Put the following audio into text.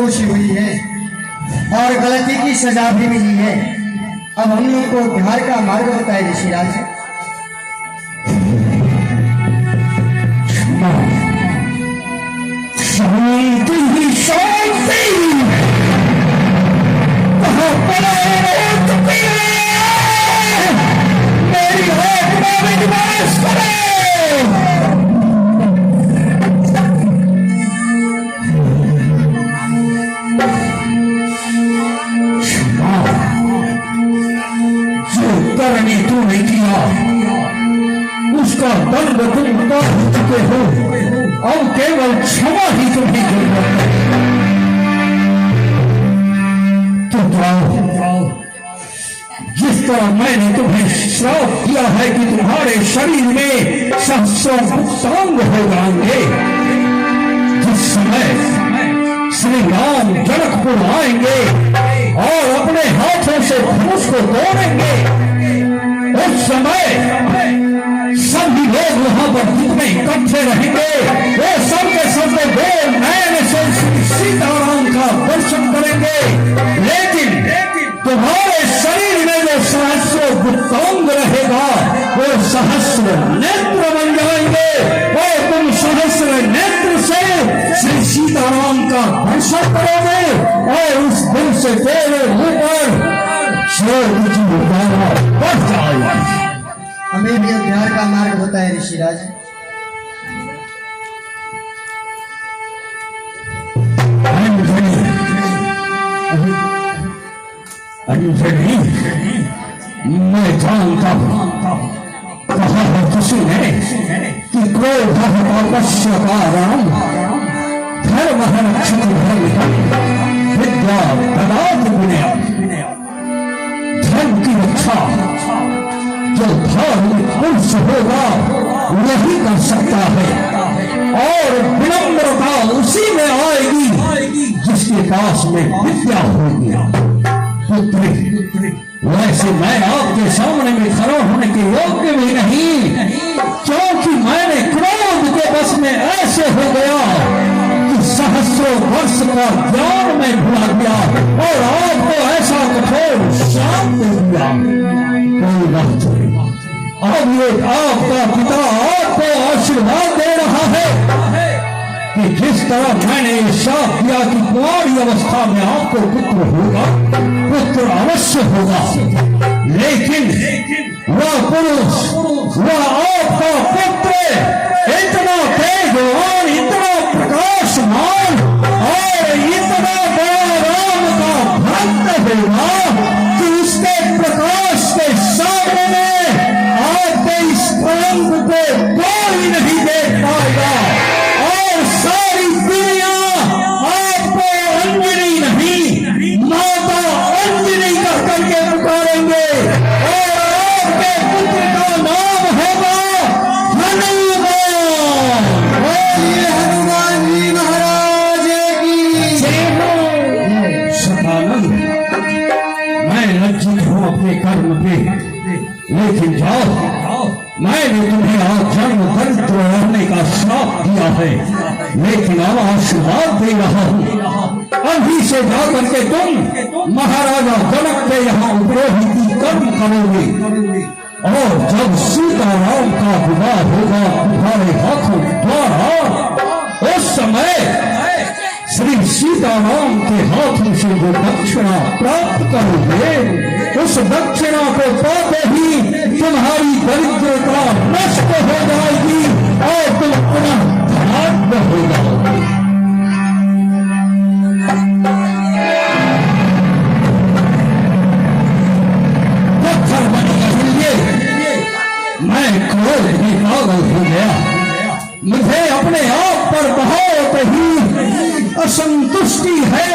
निर्दोषी हुई है और गलती की सजा भी मिली है। अब हम लोग को उद्धार का मार्ग बताए ऋषिराज। शांति ही शांति, कहाँ पड़ा मेरी आत्मा में निवास करे। जो करने तूने किया उसका दंड तुम कर चुके हो, अब केवल क्षमा ही तुम्हें जरूरत है। तो जाओ, जिस तरह मैंने तुम्हें श्राप किया है कि तुम्हारे शरीर में सहस्रों पुत्रांग हो जाएंगे, जिस समय श्री राम जनकपुर आएंगे और अपने हाथों से धनुष को तोड़ेंगे, उस समय सभी लोग वहां पर जितने इकट्ठे रहेंगे वो सब के सब वो नयन से सीताराम का दर्शन करेंगे। लेकिन तुम्हारे शरीर में जो सहस्रों गुप्तांग रहेगा वो सहस्र नेत्र बन जाएंगे और तुम सहस्र नेत्र से श्री सीताराम का दर्शन करोगे और उस दिन से तेरे ऊपर बढ़ जाएगा। हमें भी उद्धार का मार्ग बताए ऋषिराज। अंजलि, मैं जानता हूं कहा है किसी ने कि क्रोध अवश्य का राम धर्म रक्षित विद्या ददाति विनयम्। धर्म की रक्षा जो धार्मिक पुरुष होगा वही कर सकता है और विनम्रता उसी में आएगी जिसके पास में विद्या होगी। पुत्री, वैसे मैं आपके सामने में खड़ा होने के योग्य भी नहीं, क्योंकि मैंने क्रोध के बस में ऐसे हो गया कि सहस्रों वर्ष का ज्ञान में भुला गया और आपको ऐसा कठोर शाप दे दिया। कोई बात नहीं, अब ये आपका पिता आपको आशीर्वाद दे रहा है कि जिस तरह मैंने ये शाप दिया कि कुंवारी अवस्था में आपको पुत्र होगा, पुत्र अवश्य होगा, लेकिन वह पुरुष, वह आपका पुत्र इतना तेजवान, इतना प्रकाशमान और इतना बड़ा राम का भक्त होगा कि उसके प्रकाश के सामने आपके इस कलंक को कोई नहीं देख पाएगा और सारी दुनिया आपको अंजनी नहीं माता अंजनी कर करके पुकारेंगे और आपके पुत्र का नाम होगा हनुमान जी महाराज की जय। सदानंद, मैं लज्जित हूं अपने कर्म पे, लेकिन जाओ, मैंने तुम्हें आज जन्म दरिद्र रहने का श्राप दिया है, लेकिन अब आशीर्वाद दे रहा हूं। अभी से जाकर के तुम महाराजा जनक के यहाँ उपरोहिती कर्म करोगे और जब सीताराम का विवाह होगा तुम्हारे हाथों द्वारा, उस समय श्री सीताराम के हाथों से जो दक्षिणा प्राप्त करोगे, उस दक्षिणा को पाते ही तुम्हारी दरिद्रता नष्ट हो जाएगी और तुम पुनः धनाढ्य हो जाओगे। पत्थर बने लिए मैं क्रोध में पागल हो गया, मुझे अपने आप पर बहुत ही असंतुष्टि है